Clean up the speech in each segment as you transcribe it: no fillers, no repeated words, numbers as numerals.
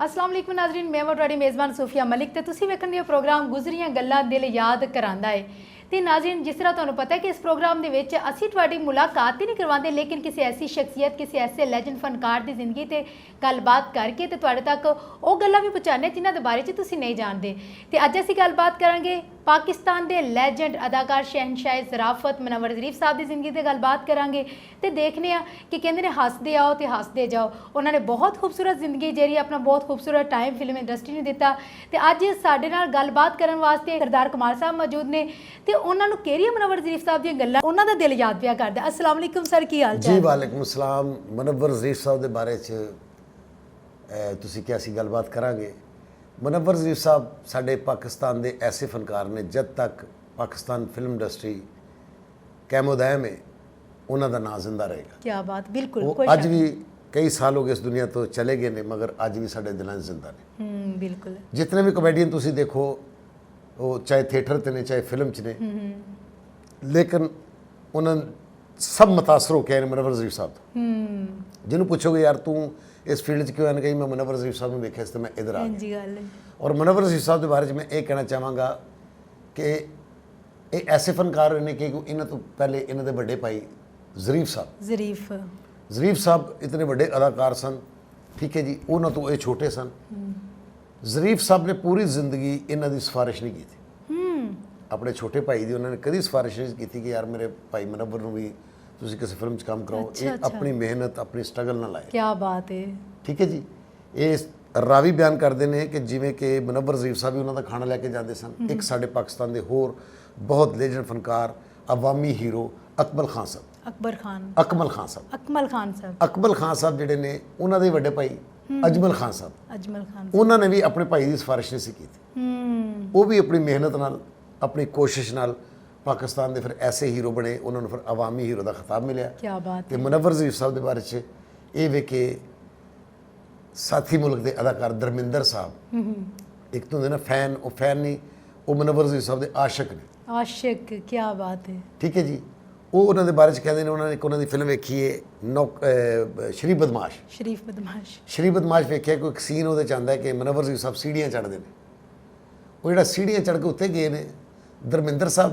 अस्सलाम वालेकुम नाज़रीन, मैं ਤੁਹਾਡੀ ਮੇਜ਼ਬਾਨ सूफिया मलिक ਤੇ ਤੁਸੀਂ ਵੇਖਣ ਦੇ ਪ੍ਰੋਗਰਾਮ ਗੁਜ਼ਰੀਆਂ ਗੱਲਾਂ ਦਿਲ ਯਾਦ ਕਰਾਂਦਾ ਹੈ। ਤੇ ਨਾਜ਼ਰੀਨ, ਜਿਸ ਤਰ੍ਹਾਂ ਤੁਹਾਨੂੰ ਪਤਾ ਹੈ ਕਿ ਇਸ ਪ੍ਰੋਗਰਾਮ ਦੇ ਵਿੱਚ ਅਸੀਂ ਤੁਹਾਡੀ ਮੁਲਾਕਾਤ ਹੀ ਨਹੀਂ ਕਰਵਾਉਂਦੇ, ਲੇਕਿਨ ਕਿਸੇ ਐਸੀ ਸ਼ਖਸੀਅਤ, ਕਿਸੇ ਐਸੇ ਲੈਜੈਂਡ ਫਨਕਾਰ ਦੀ ਜ਼ਿੰਦਗੀ ਤੇ ਗੱਲਬਾਤ ਕਰਕੇ ਤੇ ਤੁਹਾਡੇ ਤੱਕ ਉਹ ਗੱਲਾਂ ਵੀ ਪਹੁੰਚਾਉਂਦੇ ਜਿਨ੍ਹਾਂ ਦੇ ਬਾਰੇ 'ਚ ਤੁਸੀਂ ਨਹੀਂ ਜਾਣਦੇ। ਤੇ ਅੱਜ ਅਸੀਂ ਗੱਲਬਾਤ ਕਰਾਂਗੇ पाकिस्तान के लैजेंड अदाकार शहनशाह ज़राफ़त मनवर ज़रीफ़ साहब की जिंदगी से गलबात करांगे तो देखने कि कहते हैं हसदे आओ तो हसदे जाओ। उन्होंने बहुत खूबसूरत जिंदगी जी अपना बहुत खूबसूरत टाइम फिल्म इंडस्ट्री ने दिता। तो अज साडे नाल गलबात करने वास्ते सरदार कमाल साहब मौजूद ने तो उन्होंने केरिया मनवर ज़रीफ़ साहब दी गल्लां उन्हां दा दिल याद पिया करदा। अस्सलाम वालेकुम सर, की हाल जी? वालेकुम सलाम। मनवर ज़रीफ़ साहब के बारे तुसीं क्या सी गलबात करांगे। मनवर ज़रीफ़ साहब साडे पाकिस्तान के ऐसे फनकार ने जब तक पाकिस्तान फिल्म इंडस्ट्री कैमो दायम है उन्हां दा नाम जिंदा रहेगा। क्या बात, बिल्कुल। अज भी कई साल हो गए इस दुनिया तो चले गए ने, मगर अज भी साडे दिलों च जिंदा ने। बिल्कुल। जितने भी कॉमेडियन तुसीं देखो वो चाहे थिएटर ते ने चाहे फिल्म च ने, लेकिन उन्होंने सब मुतासर हो के आए मनवर ज़रीफ़ साहब तो। जिन्होंने पूछोगे यार तू इस फील्ड में क्यों आने गई, मैं मनवर ज़रीफ़ साहब ने देखा तो मैं इधर आ गया। और मनवर ज़रीफ़ साहब के बारे में ये कहना चाहांगा कि ये ऐसे फनकार ने कि इन्हों तो पहले इन्हों के बड़े भाई ज़रीफ़ साहब इतने बड़े अदाकार सन, ठीक है जी। उन्होंने तो ये छोटे सन। ज़रीफ़ साहब ने पूरी जिंदगी इन्हों की सिफारिश नहीं की थी। अपने छोटे भाई की उन्होंने कभी सिफारिश नहीं की कि यार मेरे भाई मनवर को भी तुसीं किसी फिल्म च काम कराओ। ये अपनी मेहनत अपनी स्ट्रगल ना लाए। क्या बात है, ठीक है जी। ये रावी बयान करते हैं कि जिमें कि मनवर ज़रीफ़ साहब भी उन्होंने खाना लैके जाते सन। एक साढ़े पाकिस्तान के होर बहुत लेजेंड फनकार अवामी हीरो अकमल खान साहब अकमल खान साहब जिहड़े ने उन्होंने वड्डे भाई अजमल खान साहब उन्होंने भी अपने भाई की सिफारिश नहीं की थी। वो भी अपनी मेहनत नाल अपनी कोशिश नाल पाकिस्तान के फिर ऐसे हीरो बने, उन्होंने फिर अवामी हीरो का खिताब मिले। क्या बात है। मनवर ज़रीफ़ साहब के बारे च ये वे कि साथी मुल्क के अदाकार धर्मिंदर साहब एक तो होंगे ना फैन, वो फैन नहीं, वो मनवर ज़रीफ़ साहब के आशिक ने। आशिक, क्या बात है। ठीक है जी। वो उन्होंने बारे कहते हैं उन्होंने एक उन्होंने फिल्म वेखी है शरीफ बदमाश वेखिया कोई एक सीन वो आता है कि मनवर ज़रीफ़ साहब सीढ़ियाँ चढ़ते हैं। वो जो सीढ़ियाँ चढ़ के उत्ते गए ने, धर्मिंदर साहब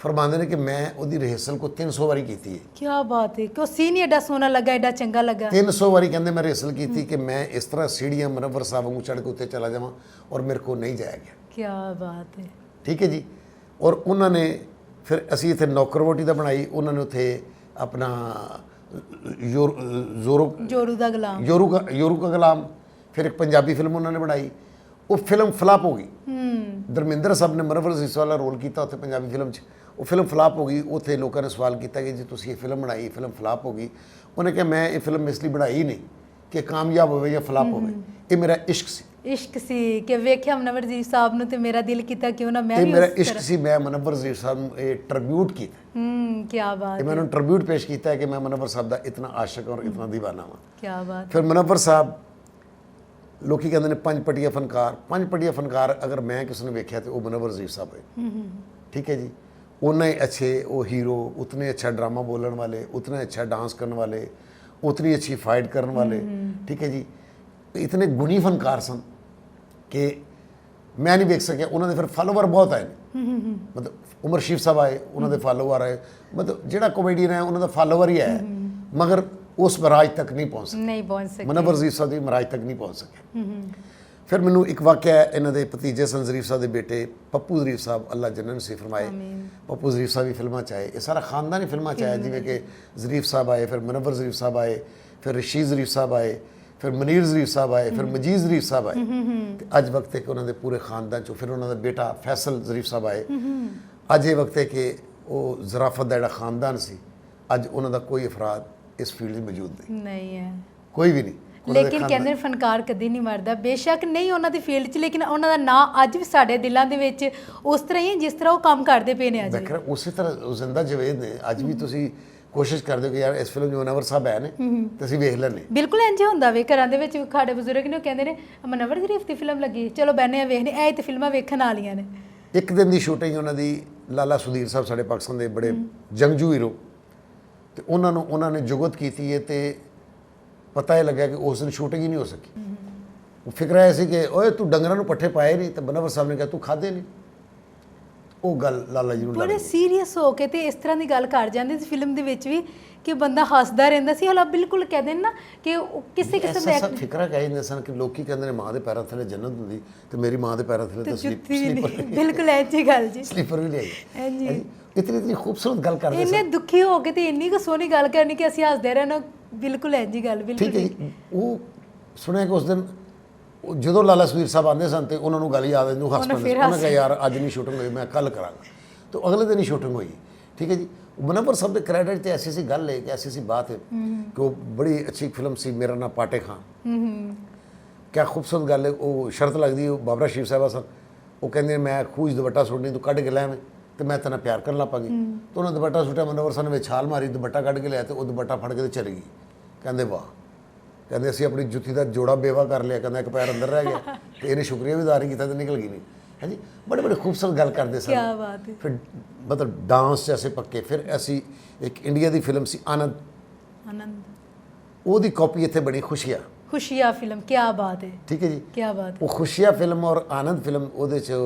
फरमाते हैं कि मैं उसकी रिहर्सल को 300 बारी की है। क्या बात है, क्यों सीन एडा सोहना लगा, एडा चंगा लगा। 300 बारी कहते मैं रिहर्सल की थी कि मैं इस तरह सीढ़ियाँ मनवर साहब को चढ़ के उत्ते चला जावां और मेरे को नहीं जाया गया। क्या बात है। ठीक है जी। और उन्होंने फिर असी इतने नौकर वोटी का बनाई, उन्होंने उत्थे अपना योरू का गुलाम, फिर एक पंजाबी फिल्म उन्होंने बनाई। वो फिल्म फ्लॉप हो गई। धर्मिंदर साहब ने मनवर ज़रीफ़ वाला रोल किया उत्थे पंजाबी फिल्म च, वो फिल्म फ्लॉप हो गई। उत्थे लोगों ने सवाल किया कि जी तुसीं ये फिल्म बनाई, फिल्म फ्लॉप हो गई। उन्हें कहा मैं ये फिल्म इसलिए बनाई नहीं कि कामयाब हो या फ्लॉप हो, ये मेरा इश्क सी कि वेख्या मनवर ज़रीफ़ साहब ने तो मेरा दिल किया क्यों ना मैं भी मेरा इश्क सी। मैं मनवर ज़रीफ़ साहब को ट्रिब्यूट किया। क्या बात है। मैं उन्होंने ट्रिब्यूट पेश किया है कि मैं मनवर साहब का इतना आशिक और इतना दीवाना हाँ। क्या बात। फिर मनवर साहब लोग कहते हैं पंजपटिया फनकार अगर मैं किसी ने वेख्या तो वह मनवर ज़रीफ़ साहब है। ठीक है जी। उन्ने अच्छे वो हीरो, उतने अच्छा ड्रामा बोलने वाले, उतने अच्छा डांस करने वाले, उतनी अच्छी फाइट करने वाले। ठीक है जी। इतने गुणी फनकार सन कि मैं नहीं वेख सकिया। उन्होंने फिर फॉलोवर बहुत आए, मतलब उमर शीफ साहब आए, उन्होंने फॉलोवर आए, मतलब जोड़ा कॉमेडियन है उन्होंने फॉलोवर ही है, मगर उस मराज तक नहीं पहुँच सके। मनवर ज़रीफ़ साहब की मराज तक नहीं पहुँच सके। फिर मैनू एक वाक़या है, इन्हों के भतीजे सन ज़रीफ़ साहब के बेटे पप्पू ज़रीफ़ साहब, अल्लाह जन्नत नसीब फरमाए। पप्पू ज़रीफ़ साहब भी फिल्मां च आए, ये सारा खानदान ही फिल्मां च आया। जिमें कि ज़रीफ़ साहब आए, फिर मनवर ज़रीफ़ साहब आए, फिर रशीद ज़रीफ़ साहब आए, फिर मनीर ज़रीफ़ साहब आए, फिर मजीद ज़रीफ़ साहब आए। तो अज वक्त है कि उन्होंने पूरे खानदान चो फिर उन्होंने बेटा फैसल ज़रीफ़ साहब आए। अज ये वक्त है कि वो ज़राफ़त का जोड़ा खानदान सी, अज उन्होंने कोई अफराद इस फील्ड में मौजूद नहीं है, कोई भी नहीं। लेकिन कहते फनकार कभी नहीं मरदा, बेशक नहीं उन्होंने फील्ड च, लेकिन उन्होंने नाम अज भी साडे दिलों दे विच उस तरह ही जिस तरह वो काम करते पे ने। अज उसी तरह जिंदा जवेद ने। अज भी तुसीं कोशिश करते हो कि यार इस फिल्म जो मनवर साहब है ने तो असीं वेख लैने। बिल्कुल इंज होंदा वे, घरां दे विच साडे बजुर्ग ने कहंदे ने मनवर ज़रीफ़ दी फिल्म लगी, चलो बहने आ वेखने, ऐ ते फिल्मां वेखण वालियां ने। एक दिन की शूटिंग उन्होंने लाला सुधीर साहब साढ़े पाकिस्तान के बड़े जंगजू हीरो, तो उन्होंने जुगत की है। तो ਪਤਾ ਇਹ ਲੱਗਿਆ ਕਿ ਉਸ ਦਿਨ ਸ਼ੂਟਿੰਗ ਹੀ ਨਹੀਂ ਹੋ ਸਕੀ। ਉਹ ਫਿਕਰ ਆਇਆ ਸੀ ਕਿ ਓਏ ਤੂੰ ਡੰਗਰਾਂ ਨੂੰ ਪੱਠੇ ਪਾਏ ਨਹੀਂ, ਤੇ ਮਨਵਰ ਸਾਹਿਬ ਨੇ ਕਿਹਾ ਤੂੰ ਖਾਦੇ ਨਹੀਂ। ਉਹ ਗੱਲ ਲਾਲਾ ਜੀ ਨੂੰ ਲੱਗ ਬੜੇ ਗਈ। ਸੀਰੀਅਸ ਹੋ ਕੇ ਤੇ ਇਸ ਤਰ੍ਹਾਂ ਦੀ ਗੱਲ ਕਰ ਜਾਂਦੇ ਸੀ ਫਿਲਮ ਦੇ ਵਿੱਚ ਵੀ ਕਿ ਬੰਦਾ ਹੱਸਦਾ ਰਹਿੰਦਾ ਸੀ। ਹਾਲਾ ਬਿਲਕੁਲ ਕਹਿੰਦੇ ਨੇ ਨਾ ਕਿ ਉਹ ਕਿਸੇ ਕਿਸਮ ਦਾ ਐਸਾ ਫਿਕਰਾ ਕਹਿ ਜਾਂਦੇ ਸਨ ਕਿ ਲੋਕੀ ਕਹਿੰਦੇ ਨੇ ਮਾਂ ਦੇ ਪੈਰਾਂ ਥੱਲੇ ਜੰਨਤ ਹੁੰਦੀ, ਤੇ ਮੇਰੀ ਮਾਂ ਦੇ ਪੈਰਾਂ ਥੱਲੇ ਤਾਂ ਸਲੀਪਰ ਬਿਲਕੁਲ ਐਜੀ ਗੱਲ ਜੀ, ਸਲੀਪਰ ਵੀ ਲਿਆਈ। ਹਾਂਜੀ ਇਤਨੀ ਖੂਬਸੂਰਤ ਗੱਲ ਕਰਦੇ ਇੰਨੇ ਦੁਖੀ ਹੋ ਕੇ ਤੇ ਇੰਨੀ ਕੁ ਸੋਹਣੀ ਗੱਲ ਕਰਨੀ ਕਿ ਅਸੀਂ ਹੱਸਦੇ ਰਹਿਣਾ। ਬਿਲਕੁਲ ਐਜੀ ਗੱਲ, ਬਿਲਕੁਲ ਠੀਕ ਹੈ ਜੀ। ਉਹ ਸੁਣਿਆ ਕਿ ਉਸ ਦਿਨ ਜਦੋਂ ਲਾਲਾ ਸਵੀਰ ਸਾਹਿਬ ਆਉਂਦੇ ਸਨ ਤੇ ਉਹਨਾਂ ਨੂੰ ਗੱਲ ਯਾਦ ਆਉਂਦੀ, ਹੱਸ ਪੈਂਦੇ। ਉਹਨਾਂ ਕਿਹਾ ਯਾਰ ਅੱਜ ਨਹੀਂ ਸ਼ੂਟਿੰਗ ਹੋਈ, ਮੈਂ ਕੱਲ ਕਰਾਂਗਾ। तो अगले दिन ही शूटिंग हुई। ठीक है जी। मनवर साहब के क्रेडिट तो ऐसी सी गल है कि ऐसी सी बात है कि वो बड़ी अच्छी फिल्म सी मेरा नाम पाटे खां। क्या खूबसूरत गल है। वो शर्त लगती है बाबरा शरीफ साहब सन, वो कहते मैं खूज दुपट्टा सुटनी तू कढ़ के लै मैं तो मैं तेना प्यार करन लग पागी। तो उन्हें दुपट्टा सुटिया, मनवर साहब ने छाल मारी, दुपट्टा कढ़ के लिया तो वो दुपट्टा फड़ के चली गई। कहते वाह, कहते असीं अपनी जुत्ती का जोड़ा बेवा कर लिया, कहते एक पैर अंदर रह गया तो इन्हें शुक्रिया भी अदा नहीं किया तो निकल गई नहीं है जी। बड़े बड़े खूबसूरत गल करते सन। क्या बात है। फिर मतलब डांस जैसे पक्के। फिर ऐसी एक इंडिया की फिल्म सी आनंद, आनंद ਉਹਦੀ ਕਾਪੀ ਇੱਥੇ ਬਣੀ ਖੁਸ਼ੀਆ। खुशियाँ फिल्म, क्या बात है, ठीक है जी। क्या बात ਉਹ ਖੁਸ਼ੀਆ ਫਿਲਮ ਔਰ ਆਨੰਦ ਫਿਲਮ ਉਹਦੇ ਚ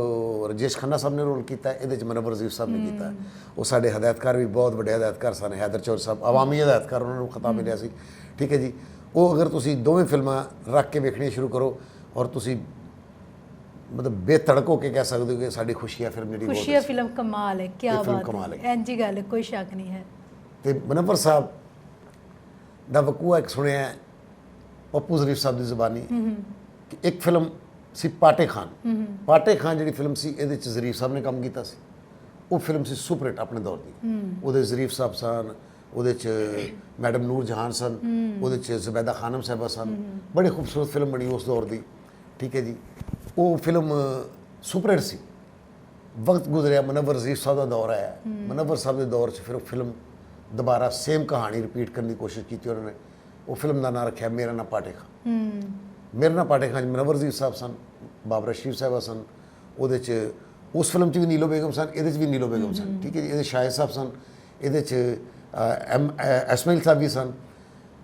ਰਜੇਸ਼ ਖੰਨਾ ਸਾਹਿਬ ਨੇ ਰੋਲ ਕੀਤਾ, ਇਹਦੇ ਚ ਮਨਵਰ ਜ਼ੀਰ ਸਾਹਿਬ ਨੇ ਕੀਤਾ। ਉਹ ਸਾਡੇ ਹਦਾਇਤਕਾਰ ਵੀ ਬਹੁਤ ਵੱਡੇ ਹਦਾਇਤਕਾਰ ਸਨ। ਹੈਦਰ ਚੌਰ ਸਾਹਿਬ ਆਵਾਮੀ ਹਦਾਇਤਕਾਰ, ਉਹਨਾਂ ਨੂੰ ਖਿਤਾਬ ਮਿਲਿਆ ਸੀ। ਠੀਕ ਹੈ ਜੀ। ਉਹ ਅਗਰ ਤੁਸੀਂ ਦੋਵੇਂ ਫਿਲਮਾਂ ਰੱਖ ਕੇ ਵੇਖਣੀਆਂ ਸ਼ੁਰੂ ਕਰੋ ਔਰ ਤੁਸੀਂ मतलब बेतड़क होके कह सकते हो कि साड़ी खुशियाँ फिल्म जी खुशियाँ फिल्म कमाल है, क्या फिल्म बात कमाल है, इंजी गल है, कोई शक नहीं है। तो मनवर साहब का वकूआ एक सुनिया पप्पू जरीफ साहब की जुबानी कि एक फिल्म सी पाटे खान। पाटे खान जी फिल्म सी ये जरीफ साहब ने काम किया। वो फिल्म सी सुपरहिट अपने दौर की। वो जरीफ साहब सन, वो मैडम नूर जहान सन, वो जुबैदा खानम साहबा सन। बड़ी खूबसूरत फिल्म बनी उस दौर की। ठीक है जी। वो फिल्म सुपरहिट सी। वक्त गुजरिया, मनवर ज़ीर साहब का दौर आया। मनवर साहब के दौर से फिर फिल्म दोबारा सेम कहानी रिपीट करने की कोशिश की उन्होंने। वो फिल्म का नाम रखा मेरा नाम पाटे खां। मेरा नाम पाटे खां मनवर ज़ीर साहब सन, बाबरा शरीफ साहब सन। वो उस फिल्म च भी नीलो बेगम सन, ये भी नीलो बेगम सन। ठीक है जी। ये शाहिद साहब सन, ये इसमाइल साहब भी सन।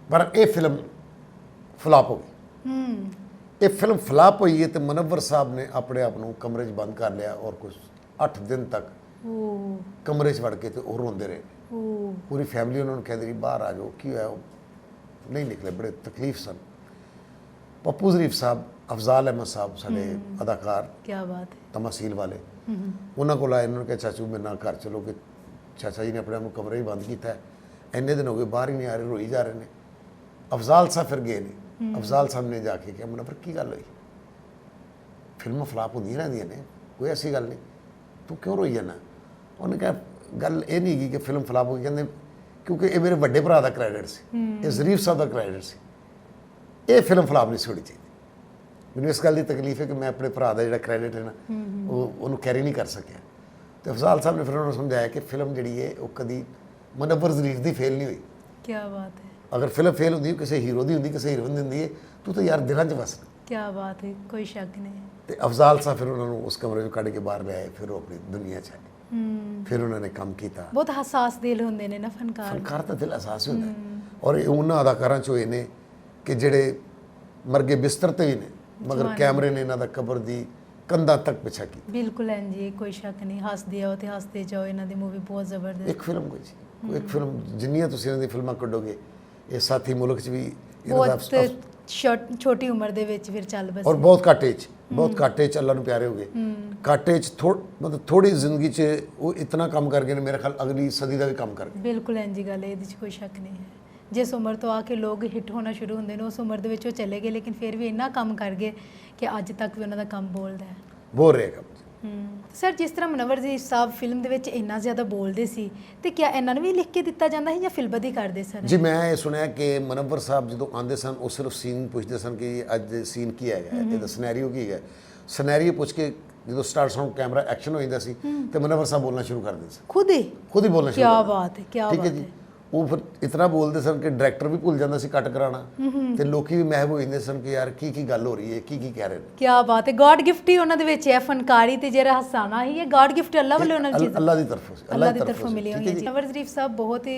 पर यह फिल्म फ्लॉप हो गई। ये फिल्म फ्लॉप हुई है तो मनवर साहब ने अपने आप को कमरे बंद कर लिया और कुछ 8 दिन तक कमरे वड़ के तो वो रोंदे रहे। पूरी फैमिली उन्होंने कहती रही बाहर आ जाओ, की होया, नहीं निकले। बड़े तकलीफ सन। पप्पू जरीफ साहब, अफजाल अहमद साहब साढ़े अदाकार, क्या बात है, तमासील वाले, उन्होंने को आए, उन्होंने कहा चाचू मेरे नाल घर चलो कि चाचा जी ने अपने आप को कमरे ही बंद किया है, इन्ने दिन हो गए बाहर ही नहीं आ रहे, रोई जा रहे हैं। अफजाल साहब फिर गए नहीं। अफजाल साहब ने जाके कहा मनवर की गल हुई, फिल्म फ्लाप होंदियां रहंदियां ने, कोई ऐसी गल नहीं, तू क्यों रोई जाना। उन्हें कहा गल ये नहीं की कि फिल्म फ्लाप हो गई, कहते क्योंकि ये मेरे बड़े भरा का क्रेडिट से, ये जरीफ साहब का क्रेडिट से, ये फिल्म फ्लाप नहीं होनी चाहिए। मैंने इस गल की तकलीफ है कि मैं अपने भरा का जो क्रेडिट है ना वो कैरी नहीं कर सकिया। तो अफजाल साहब ने फिर उन्होंने समझाया कि फिल्म जी है वो कभी मनवर जरीफ की फेल नहीं हुई। क्या बात है। अगर फिल्म फेल होंगी किसी हीरो की होंगी, किसी हीरोइन की होंगी है, तू तो यार दिलों च बस। क्या बात है, कोई शक नहीं है। तो अफजाल साहब फिर उन्होंने उस कमरे कढ़ के बाहर ले आए, फिर वो अपनी दुनिया च आए, फिर उन्होंने काम किया। बहुत हसास दिल होंदे ने ना फनकार। फनकार तो दिल एहसास होंदा है। और उन्होंने अदाकारां चों होए ने कि जिहड़े मरगे बिस्तर ते भी ने मगर कैमरे ने इन्हां दा कबर दी कंधा तक पिछा की। बिल्कुल है जी, कोई शक नहीं। हसदे आओ तो हसदे जाओ, इन्हां दी मूवी बहुत जबरदस्त। एक फिल्म कोई जी, एक फिल्म जिन्नियां तुसीं इन्हां दी फिल्मां कड्डोगे, ये साथी मुल्क च भी बहुत छोटी उम्र दे विच फिर चल बस। और बहुत घाटे च, बहुत घाटे च अल्लाह नूं प्यारे हो गए। घाटे च मतलब थोड़ी जिंदगी च वो इतना काम कर गए, मेरे ख्याल अगली सदी का भी काम कर गए। बिल्कुल इंजी गल है, इहदे च कोई शक नहीं है। जिस उम्र तो आके लोग हिट होना शुरू होंदे ने उस उम्र दे विच वो चले गए, लेकिन फिर भी इन्ना काम कर गए कि अज तक भी उन्हां दा काम बोलदा है। बोल रहेगा सर, जिस तरह मनवर जी साहब फिल्म दे विच इन्ना ज़्यादा बोलते सी ते क्या इन्हां नूं भी लिख के दिता जांदा है या फिल्मबंदी करदे सन? जी मैं ये सुनिया कि मनवर साहब जो आते सन वो सिर्फ सीन पूछते सन कि अज सीन की है, ये सनैरियो की है। सनैरियो पूछ के जो स्टार्ट साउंड कैमरा एक्शन हो जाता सी तो मनवर साहब बोलना शुरू कर देते सन। खुद ही बोलना शुरू। क्या बात है, क्या बात है। वो फिर इतना बोलते सन कि डायरेक्टर भी भूल जाता सी कट कराना, ते लोकी भी महब हो जाते सन कि यार की गल हो रही है, की कह रहे हैं। क्या बात है। गॉड गिफ्ट ही उन्हां दे विच है, फनकारी ते जेरा हसाना ही है, गॉड गिफ्ट अल्लाह वाले उन्हां चीज़ अल्लाह दी तरफों से, अल्लाह दी तरफों मिली हुई है। मनवर ज़रीफ साहब बहुत ही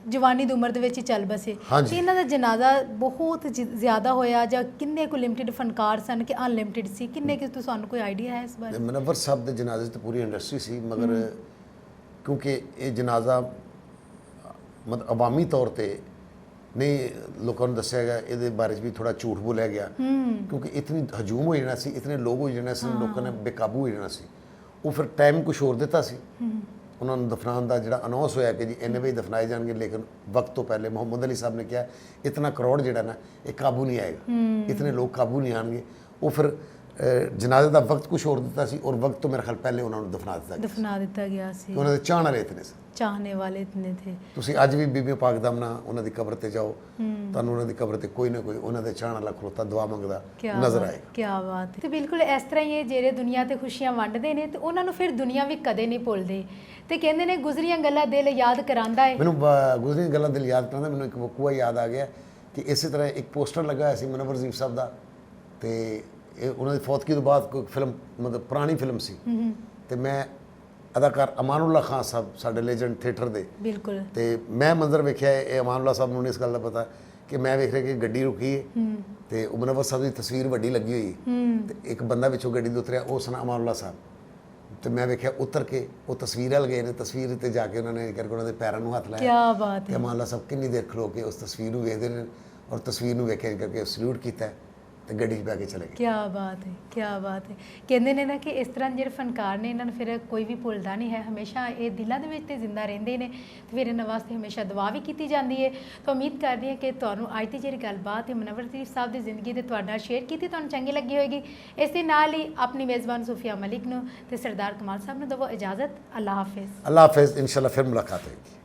ਜਵਾਨੀ ਦੀ ਉਮਰ ਦੇ ਵਿੱਚ ਹੀ ਚੱਲ ਬਸੇ ਹਾਂਜੀ। ਤੇ ਇਹਨਾਂ ਦਾ ਜਨਾਜ਼ਾ ਬਹੁਤ ਜ਼ਿਆਦਾ ਹੋਇਆ ਜਾਂ ਕਿੰਨੇ ਕੁ ਲਿਮਟਿਡ ਫਨਕਾਰ ਸਨ ਕਿ ਅਨਲਿਮਟਿਡ ਸੀ, ਕਿੰਨੇ ਕਿ ਤੁਹਾਨੂੰ ਕੋਈ ਆਈਡੀਆ ਹੈ ਇਸ ਬਾਰੇ? ਮਨੱਵਰ ਸਾਹਿਬ ਦੇ ਜਨਾਜ਼ੇ 'ਤੇ ਪੂਰੀ ਇੰਡਸਟਰੀ ਸੀ, ਮਗਰ ਕਿਉਂਕਿ ਇਹ ਜਨਾਜ਼ਾ ਮਤਲਬ ਅਵਾਮੀ ਤੌਰ ਤੇ ਨਹੀਂ ਲੋਕਾਂ ਨੂੰ ਦੱਸਿਆ ਗਿਆ, ਇਹਦੇ ਬਾਰੇ 'ਚ ਵੀ ਥੋੜਾ ਝੂਠ ਬੋਲਿਆ ਗਿਆ ਕਿਉਂਕਿ ਇਤਨੀ ਹਜੂਮ ਹੋ ਜਾਣਾ ਸੀ, ਇਤਨੇ ਲੋਕ ਹੋ ਜਾਣਾ ਸੀ, ਲੋਕਾਂ ਨੇ ਬੇਕਾਬੂ ਹੋ ਜਾਣਾ ਸੀ। ਉਹ ਫਿਰ ਟਾਈਮ ਕੁਛ ਹੋਰ ਦਿੱਤਾ ਸੀ ਉਹਨਾਂ ਨੂੰ ਦਫਨਾਉਣ ਦਾ, ਜਿਹੜਾ ਅਨਾਉਂਸ ਹੋਇਆ ਕਿ ਜੀ ਇੰਨੇ ਵਜੇ ਦਫਨਾਏ ਜਾਣਗੇ, ਲੇਕਿਨ ਵਕਤ ਤੋਂ ਪਹਿਲੇ ਮੁਹੰਮਦ ਅਲੀ ਸਾਹਿਬ ਨੇ ਕਿਹਾ ਇਤਨਾ ਕਰੋੜ ਜਿਹੜਾ ਨਾ ਇਹ ਕਾਬੂ ਨਹੀਂ ਆਏਗਾ, ਇਤਨੇ ਲੋਕ ਕਾਬੂ ਨਹੀਂ ਆਣਗੇ। ਉਹ ਫਿਰ ਜਨਾਜ਼ੇ ਦਾ ਵਕਤ ਕੁਛ ਹੋਰ ਦਿੱਤਾ ਸੀ ਔਰ ਵਕਤ ਤੋਂ ਮੇਰੇ ਖਿਆਲ ਪਹਿਲੇ ਉਹਨਾਂ ਨੂੰ ਦਫਨਾ ਦਿੱਤਾ ਗਿਆ ਸੀ। ਉਹਨਾਂ ਦੇ ਚਾਹਣ ਵਾਲੇ ਇਤਨੇ ਸੀ, ਚਾਹਨੇ ਵਾਲੇ ਇਤਨੇ ਥੇ। ਤੁਸੀਂ ਅੱਜ ਵੀ ਬੀਬੀ ਪਾਕ ਦਮਨਾ ਉਹਨਾਂ ਦੀ ਕਬਰ ਤੇ ਜਾਓ, ਤੁਹਾਨੂੰ ਉਹਨਾਂ ਦੀ ਕਬਰ ਤੇ ਕੋਈ ਨਾ ਕੋਈ ਉਹਨਾਂ ਦੇ ਚਾਹਣ ਵਾਲਾ ਖਲੋਤਾ ਦੁਆ ਮੰਗਦਾ ਨਜ਼ਰ ਆਏਗਾ। ਕੀ ਬਾਤ ਹੈ। ਤੇ ਬਿਲਕੁਲ ਇਸ ਤਰ੍ਹਾਂ ਹੀ ਇਹ ਜਿਹੜੇ ਦੁਨੀਆ ਤੇ ਖੁਸ਼ੀਆਂ ਵੰਡਦੇ ਨੇ ਤੇ ਉਹਨਾਂ ਨੂੰ ਫਿਰ ਦੁਨੀਆ ਵੀ ਕਦੇ ਨਹੀਂ ਭੁੱਲਦੇ ਤੇ ਕਹਿੰਦੇ ਨੇ ਗੁਜ਼ਰੀਆਂ ਗੱਲਾਂ ਦਿਲ ਯਾਦ ਕਰਾਂਦਾ ਹੈ। ਮੈਨੂੰ ਗੁਜ਼ਰੀਆਂ ਗੱਲਾਂ ਦਿਲ ਯਾਦ ਕਰਾਂਦਾ, ਮੈਨੂੰ ਇੱਕ ਵਕੂਆ ਯਾਦ ਆ ਗਿਆ ਕਿ ਇਸੇ ਤਰ੍ਹਾਂ ਇੱਕ ਪੋਸਟਰ ਲੱਗਾ ਹੋਇਆ ਸੀ ਮਨੱਵਰ ਜ਼ੀਫ਼ ਸਾਹਿਬ ਦਾ, ਤੇ ਇਹ ਉਹਨਾਂ ਦੀ ਫੌਤਗੀ ਤੋਂ ਬਾਅਦ ਕੋਈ ਫਿਲਮ ਮਤਲਬ ਪੁਰਾਣੀ ਫਿਲਮ ਸੀ, ਤੇ ਮੈਂ ਅਦਾਕਾਰ ਅਮਾਨੁੱਲਾ ਖਾਨ ਸਾਹਿਬ ਸਾਡੇ ਲੈਜੈਂਡ ਥੀਏਟਰ ਦੇ, ਬਿਲਕੁਲ, ਤੇ ਮੈਂ ਮੰਜ਼ਰ ਵੇਖਿਆ ਇਹ ਅਮਾਨੁੱਲਾ ਸਾਹਿਬ ਨੂੰ ਇਸ ਗੱਲ ਦਾ ਪਤਾ ਕਿ ਮੈਂ ਵੇਖ ਰਿਹਾ ਕਿ ਗੱਡੀ ਰੁਕੀ ਹੈ ਤੇ ਉਹ ਮਨੱਵਰ ਸਾਹਿਬ ਦੀ ਤਸਵੀਰ ਵੱਡੀ ਲੱਗੀ ਹੋਈ ਤੇ ਇੱਕ ਬੰਦਾ ਵਿੱਚੋਂ ਗੱਡੀ ਤੋਂ ਉਤਰਿਆ, ਉਹ ਸਨ ਅਮਾਨੁੱਲਾ ਸਾਹਿਬ। ਤੇ ਮੈਂ ਵੇਖਿਆ ਉਤਰ ਕੇ ਉਹ ਤਸਵੀਰ ਵੱਲ ਗਏ ਨੇ, ਤਸਵੀਰ ਤੇ ਜਾ ਕੇ ਉਹਨਾਂ ਨੇ ਕਰਕੇ ਉਹਨਾਂ ਦੇ ਪੈਰਾਂ ਨੂੰ ਹੱਥ ਲਾਇਆ। ਕੀ ਬਾਤ ਹੈ। ਅਮਾਨੁੱਲਾ ਸਾਹਿਬ ਕਿੰਨੀ ਦੇਰ ਖਲੋ ਕੇ ਉਸ ਤਸਵੀਰ ਨੂੰ ਵੇਖਦੇ ਨੇ ਔਰ ਤਸਵੀਰ ਨੂੰ ਵੇਖਿਆ ਕਰਕੇ ਸਲੂਟ ਕੀਤਾ ਤੇ ਗੱਡੀ 'ਚ ਬਹਿ ਕੇ ਚਲੇ ਗਏ। ਕੀ ਬਾਤ ਹੈ, ਕੀ ਬਾਤ ਹੈ। ਕਹਿੰਦੇ ਨੇ ਨਾ ਕਿ ਇਸ ਤਰ੍ਹਾਂ ਜਿਹੜੇ ਫਨਕਾਰ ਨੇ ਇਹਨਾਂ ਨੂੰ ਫਿਰ ਕੋਈ ਵੀ ਭੁੱਲਦਾ ਨਹੀਂ ਹੈ, ਹਮੇਸ਼ਾ ਇਹ ਦਿਲਾਂ ਦੇ ਵਿੱਚ ਤੇ ਜ਼ਿੰਦਾ ਰਹਿੰਦੇ ਨੇ ਤੇ ਫਿਰ ਇਹਨਾਂ ਵਾਸਤੇ ਹਮੇਸ਼ਾ ਦੁਆ ਵੀ ਕੀਤੀ ਜਾਂਦੀ ਹੈ। ਤਾਂ ਉਮੀਦ ਕਰਦੀ ਹਾਂ ਕਿ ਤੁਹਾਨੂੰ ਅੱਜ ਦੀ ਜਿਹੜੀ ਗੱਲਬਾਤ ਹੈ ਮਨੱਵਰ ਜ਼ੀਫ਼ ਸਾਹਿਬ ਦੀ ਜ਼ਿੰਦਗੀ ਦੇ ਤੁਹਾਡੇ ਨਾਲ ਸ਼ੇਅਰ ਕੀਤੀ ਤੁਹਾਨੂੰ ਚੰਗੀ ਲੱਗੀ ਹੋਏਗੀ। ਇਸ ਦੇ ਨਾਲ ਹੀ ਆਪਣੀ ਮੇਜ਼ਬਾਨ ਸੂਫੀਆ ਮਲਿਕ ਨੂੰ ਤੇ ਸਰਦਾਰ ਕਮਾਲ ਸਾਹਿਬ ਨੂੰ ਦਵੋ ਇਜਾਜ਼ਤ। ਅੱਲਾਹ ਹਾਫਿਜ਼। ਅੱਲਾਹ ਹਾਫਿਜ਼, ਇਨਸ਼ਾਅੱਲਾ ਫਿਰ ਮੁਲਾਕਾਤ ਹੋਏਗੀ।